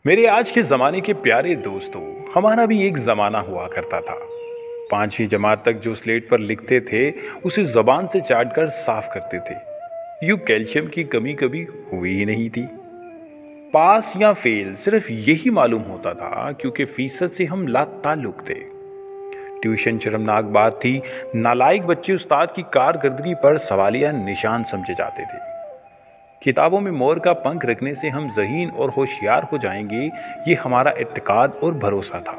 मेरे आज के ज़माने के प्यारे दोस्तों, हमारा भी एक ज़माना हुआ करता था। 5वीं जमात तक जो स्लेट पर लिखते थे, उसे ज़बान से चाट कर साफ करते थे। यूँ कैल्शियम की कमी कभी हुई ही नहीं थी। पास या फेल सिर्फ यही मालूम होता था क्योंकि फीसद से हम लाताल्लुक थे। ट्यूशन शर्मनाक बात थी, नालायक बच्चे उस्ताद की कारकर्दगी पर सवालिया निशान समझे जाते थे। किताबों में मोर का पंख रखने से हम ज़हीन और होशियार हो जाएंगे, ये हमारा इत्तेकाद और भरोसा था।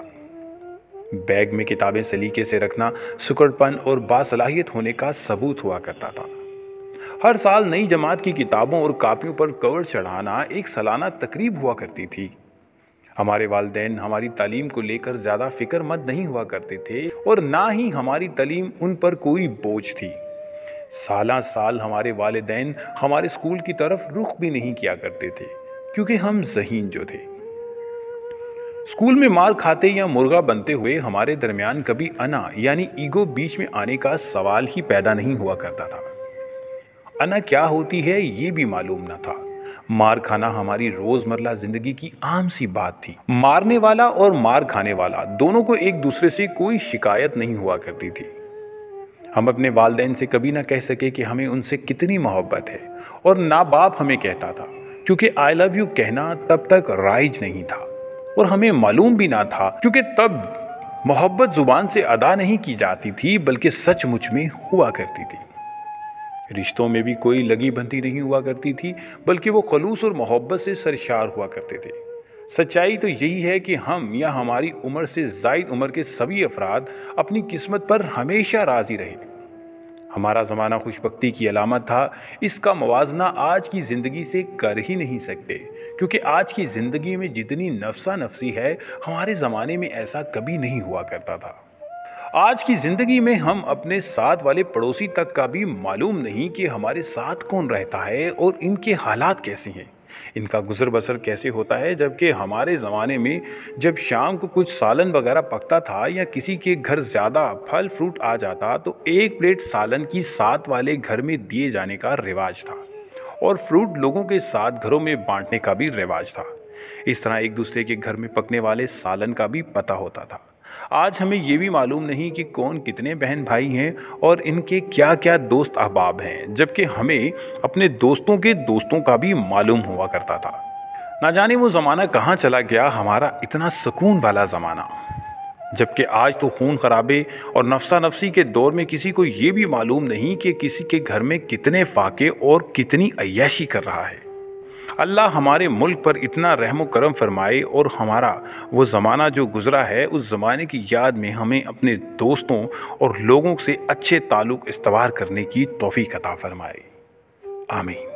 बैग में किताबें सलीके से रखना सुकड़पन और बासलाहियत होने का सबूत हुआ करता था। हर साल नई जमात की किताबों और कापियों पर कवर चढ़ाना एक सालाना तकरीब हुआ करती थी। हमारे वालिदैन हमारी तालीम को लेकर ज़्यादा फिक्रमंद नहीं हुआ करते थे और ना ही हमारी तालीम उन पर कोई बोझ थी। साल साल हमारे वालिदैन हमारे स्कूल की तरफ रुख भी नहीं किया करते थे क्योंकि हम ज़हीन जो थे। स्कूल में मार खाते या मुर्गा बनते हुए हमारे दरमियान कभी अना यानी ईगो बीच में आने का सवाल ही पैदा नहीं हुआ करता था। अना क्या होती है ये भी मालूम न था। मार खाना हमारी रोजमर्रा जिंदगी की आम सी बात थी। मारने वाला और मार खाने वाला दोनों को एक दूसरे से कोई शिकायत नहीं हुआ करती थी। हम अपने वालिदैन से कभी ना कह सके कि हमें उनसे कितनी मोहब्बत है, और ना बाप हमें कहता था क्योंकि आई लव यू कहना तब तक राइज नहीं था और हमें मालूम भी ना था क्योंकि तब मोहब्बत जुबान से अदा नहीं की जाती थी बल्कि सचमुच में हुआ करती थी। रिश्तों में भी कोई लगी बंधी नहीं हुआ करती थी बल्कि वो खलूस और मोहब्बत से सरशार हुआ करते थे। सच्चाई तो यही है कि हम या हमारी उम्र से ज़ायद उम्र के सभी अफराद अपनी किस्मत पर हमेशा राज़ी रहे। हमारा ज़माना खुशबख्ती की अलामत था। इसका मवाजना आज की ज़िंदगी से कर ही नहीं सकते क्योंकि आज की ज़िंदगी में जितनी नफसा नफसी है, हमारे ज़माने में ऐसा कभी नहीं हुआ करता था। आज की ज़िंदगी में हम अपने साथ वाले पड़ोसी तक का भी मालूम नहीं कि हमारे साथ कौन रहता है और इनके हालात कैसे हैं, इनका गुजर बसर कैसे होता है। जबकि हमारे ज़माने में जब शाम को कुछ सालन वगैरह पकता था या किसी के घर ज़्यादा फल फ्रूट आ जाता तो एक प्लेट सालन की साथ वाले घर में दिए जाने का रिवाज था और फ्रूट लोगों के साथ घरों में बांटने का भी रिवाज था। इस तरह एक दूसरे के घर में पकने वाले सालन का भी पता होता था। आज हमें ये भी मालूम नहीं कि कौन कितने बहन भाई हैं और इनके क्या क्या दोस्त अहबाब हैं, जबकि हमें अपने दोस्तों के दोस्तों का भी मालूम हुआ करता था। ना जाने वो ज़माना कहाँ चला गया, हमारा इतना सुकून वाला ज़माना। जबकि आज तो खून खराबे और नफसा नफसी के दौर में किसी को ये भी मालूम नहीं कि किसी के घर में कितने फाके और कितनी अय्याशी कर रहा है। अल्लाह हमारे मुल्क पर इतना रहम करम फरमाए और हमारा वो ज़माना जो गुज़रा है उस ज़माने की याद में हमें अपने दोस्तों और लोगों से अच्छे ताल्लुक़ इस्तवार करने की तौफ़ीक़ अता फरमाए। आमीन।